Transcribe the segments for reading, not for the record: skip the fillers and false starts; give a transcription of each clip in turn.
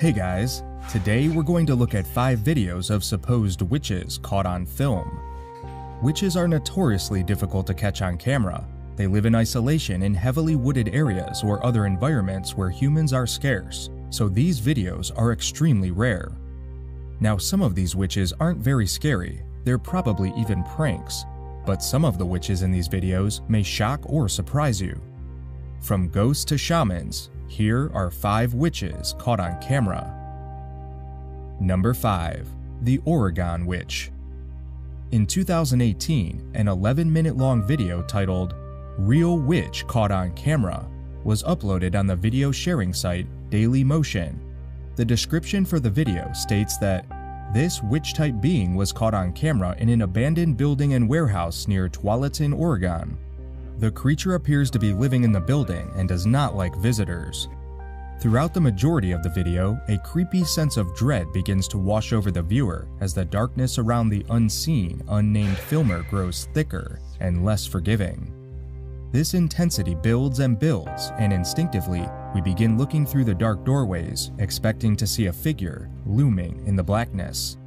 Hey guys, today we're going to look at 5 videos of supposed witches caught on film. Witches are notoriously difficult to catch on camera. They live in isolation in heavily wooded areas or other environments where humans are scarce, so these videos are extremely rare. Now, some of these witches aren't very scary, they're probably even pranks, but some of the witches in these videos may shock or surprise you. From ghosts to shamans, here are 5 witches caught on camera. Number 5. The Oregon Witch. In 2018, an 11-minute long video titled "Real Witch Caught on Camera" was uploaded on the video sharing site Dailymotion. The description for the video states that this witch-type being was caught on camera in an abandoned building and warehouse near Tualatin, Oregon. The creature appears to be living in the building and does not like visitors. Throughout the majority of the video, a creepy sense of dread begins to wash over the viewer as the darkness around the unseen, unnamed filmer grows thicker and less forgiving. This intensity builds and builds, and instinctively, we begin looking through the dark doorways, expecting to see a figure looming in the blackness.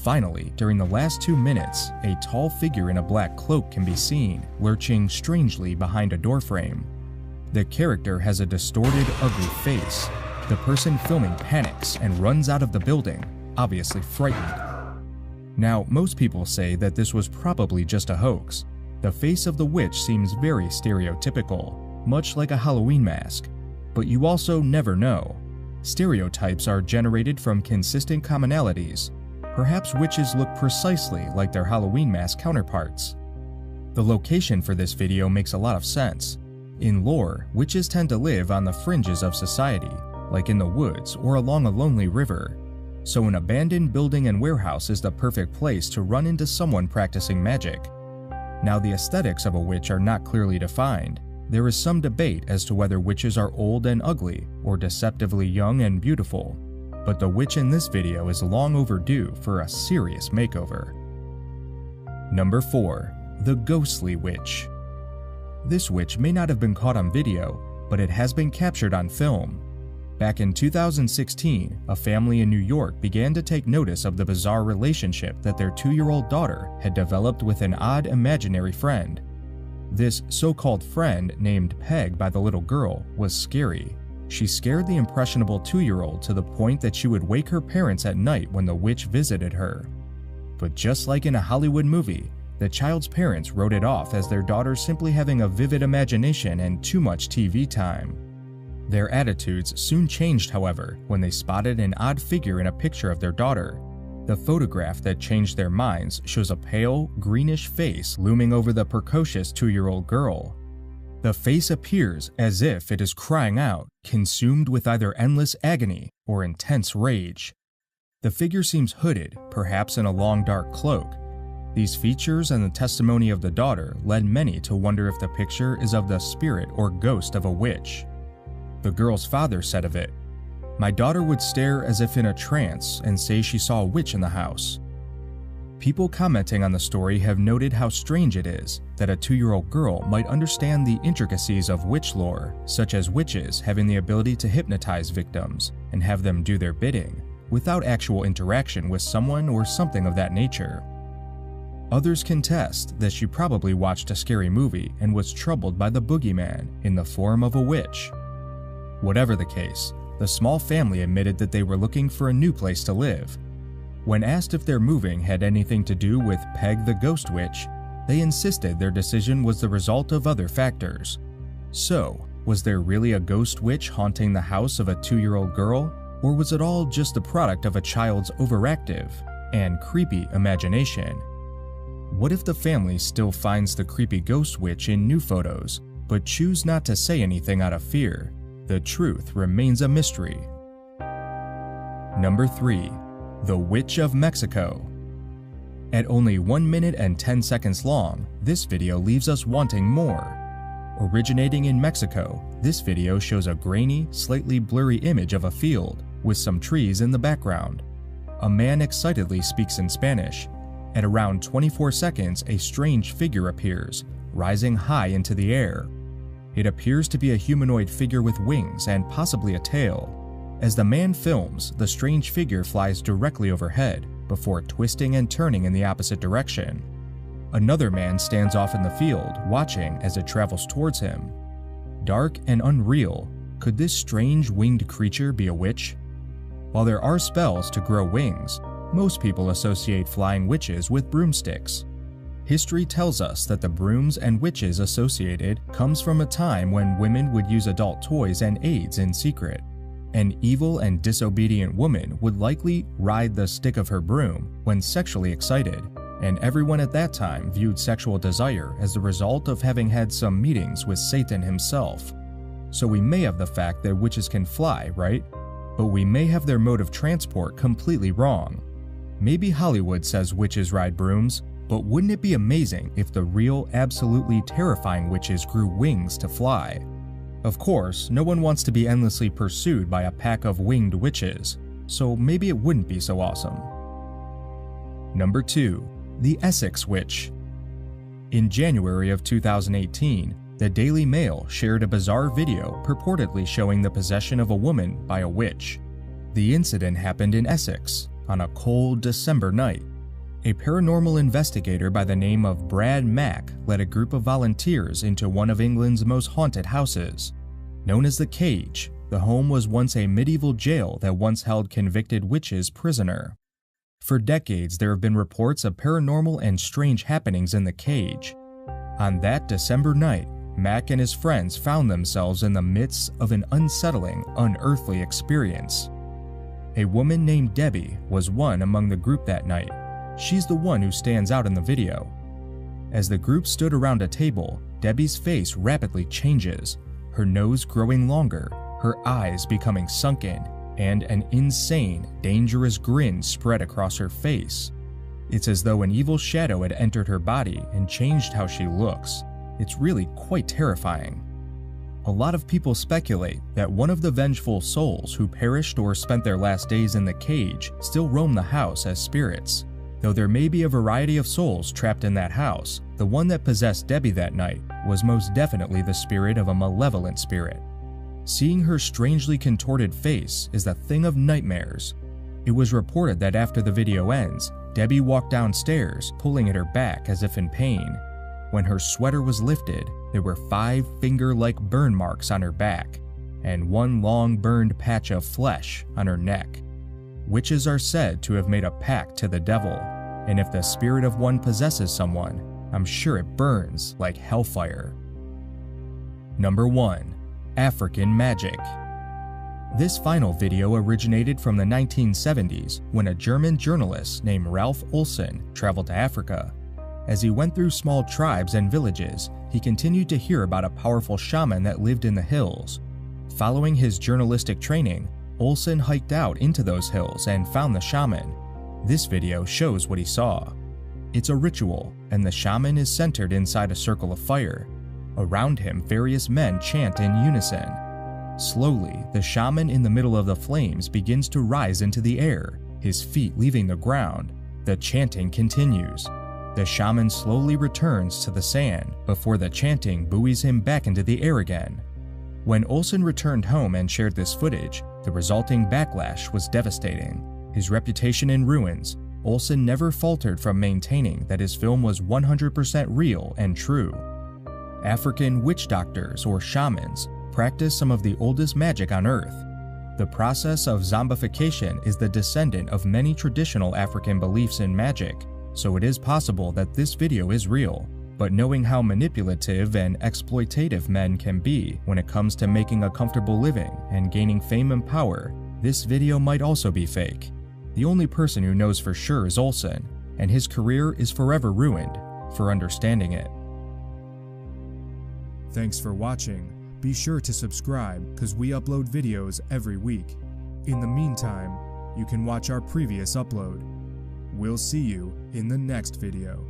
Finally, during the last 2 minutes, a tall figure in a black cloak can be seen, lurching strangely behind a doorframe. The character has a distorted, ugly face. The person filming panics and runs out of the building, obviously frightened. Now, most people say that this was probably just a hoax. The face of the witch seems very stereotypical, much like a Halloween mask. But you also never know. Stereotypes are generated from consistent commonalities. Perhaps witches look precisely like their Halloween mask counterparts. The location for this video makes a lot of sense. In lore, witches tend to live on the fringes of society, like in the woods or along a lonely river. So an abandoned building and warehouse is the perfect place to run into someone practicing magic. Now, the aesthetics of a witch are not clearly defined. There is some debate as to whether witches are old and ugly or deceptively young and beautiful. But the witch in this video is long overdue for a serious makeover. Number 4. The Ghostly Witch. This witch may not have been caught on video, but it has been captured on film. Back in 2016, a family in New York began to take notice of the bizarre relationship that their 2-year-old daughter had developed with an odd imaginary friend. This so-called friend, named Peg by the little girl, was scary. She scared the impressionable 2-year-old to the point that she would wake her parents at night when the witch visited her. But just like in a Hollywood movie, the child's parents wrote it off as their daughter simply having a vivid imagination and too much TV time. Their attitudes soon changed, however, when they spotted an odd figure in a picture of their daughter. The photograph that changed their minds shows a pale, greenish face looming over the precocious 2-year-old girl. The face appears as if it is crying out, consumed with either endless agony or intense rage. The figure seems hooded, perhaps in a long dark cloak. These features and the testimony of the daughter led many to wonder if the picture is of the spirit or ghost of a witch. The girl's father said of it, "My daughter would stare as if in a trance and say she saw a witch in the house." People commenting on the story have noted how strange it is that a 2-year-old girl might understand the intricacies of witch lore, such as witches having the ability to hypnotize victims and have them do their bidding, without actual interaction with someone or something of that nature. Others contest that she probably watched a scary movie and was troubled by the boogeyman in the form of a witch. Whatever the case, the small family admitted that they were looking for a new place to live. When asked if their moving had anything to do with Peg the Ghost Witch, they insisted their decision was the result of other factors. So, was there really a ghost witch haunting the house of a 2-year-old girl, or was it all just the product of a child's overactive and creepy imagination? What if the family still finds the creepy ghost witch in new photos, but choose not to say anything out of fear? The truth remains a mystery. Number 3. The Witch of Mexico. At only 1 minute and 10 seconds long, this video leaves us wanting more. Originating in Mexico, this video shows a grainy, slightly blurry image of a field, with some trees in the background. A man excitedly speaks in Spanish. At around 24 seconds, a strange figure appears, rising high into the air. It appears to be a humanoid figure with wings and possibly a tail. As the man films, the strange figure flies directly overhead before twisting and turning in the opposite direction. Another man stands off in the field, watching as it travels towards him. Dark and unreal, could this strange winged creature be a witch? While there are spells to grow wings, most people associate flying witches with broomsticks. History tells us that the brooms and witches associated comes from a time when women would use adult toys and aids in secret. An evil and disobedient woman would likely ride the stick of her broom when sexually excited, and everyone at that time viewed sexual desire as the result of having had some meetings with Satan himself. So we may have the fact that witches can fly, right? But we may have their mode of transport completely wrong. Maybe Hollywood says witches ride brooms, but wouldn't it be amazing if the real, absolutely terrifying witches grew wings to fly? Of course, no one wants to be endlessly pursued by a pack of winged witches, so maybe it wouldn't be so awesome. Number 2. The Essex Witch. In January of 2018, the Daily Mail shared a bizarre video purportedly showing the possession of a woman by a witch. The incident happened in Essex on a cold December night. A paranormal investigator by the name of Brad Mack led a group of volunteers into one of England's most haunted houses. Known as the Cage, the home was once a medieval jail that once held convicted witches prisoner. For decades, there have been reports of paranormal and strange happenings in the Cage. On that December night, Mack and his friends found themselves in the midst of an unsettling, unearthly experience. A woman named Debbie was one among the group that night. She's the one who stands out in the video. As the group stood around a table, Debbie's face rapidly changes, her nose growing longer, her eyes becoming sunken, and an insane, dangerous grin spread across her face. It's as though an evil shadow had entered her body and changed how she looks. It's really quite terrifying. A lot of people speculate that one of the vengeful souls who perished or spent their last days in the Cage still roam the house as spirits. Though there may be a variety of souls trapped in that house, the one that possessed Debbie that night was most definitely the spirit of a malevolent spirit. Seeing her strangely contorted face is a thing of nightmares. It was reported that after the video ends, Debbie walked downstairs, pulling at her back as if in pain. When her sweater was lifted, there were 5 finger-like burn marks on her back, and one long burned patch of flesh on her neck. Witches are said to have made a pact to the devil, and if the spirit of one possesses someone, I'm sure it burns like hellfire. Number 1. African Magic. This final video originated from the 1970s when a German journalist named Ralph Olsen traveled to Africa. As he went through small tribes and villages, he continued to hear about a powerful shaman that lived in the hills. Following his journalistic training, Olsen hiked out into those hills and found the shaman. This video shows what he saw. It's a ritual, and the shaman is centered inside a circle of fire. Around him, various men chant in unison. Slowly, the shaman in the middle of the flames begins to rise into the air, his feet leaving the ground. The chanting continues. The shaman slowly returns to the sand before the chanting buoys him back into the air again. When Olsen returned home and shared this footage, the resulting backlash was devastating. His reputation in ruins, Olsen never faltered from maintaining that his film was 100% real and true. African witch doctors or shamans practice some of the oldest magic on Earth. The process of zombification is the descendant of many traditional African beliefs in magic, so it is possible that this video is real. But knowing how manipulative and exploitative men can be when it comes to making a comfortable living and gaining fame and power, this video might also be fake. The only person who knows for sure is Olsen, and his career is forever ruined for understanding it. Thanks for watching. Be sure to subscribe because we upload videos every week. In the meantime, you can watch our previous upload. We'll see you in the next video.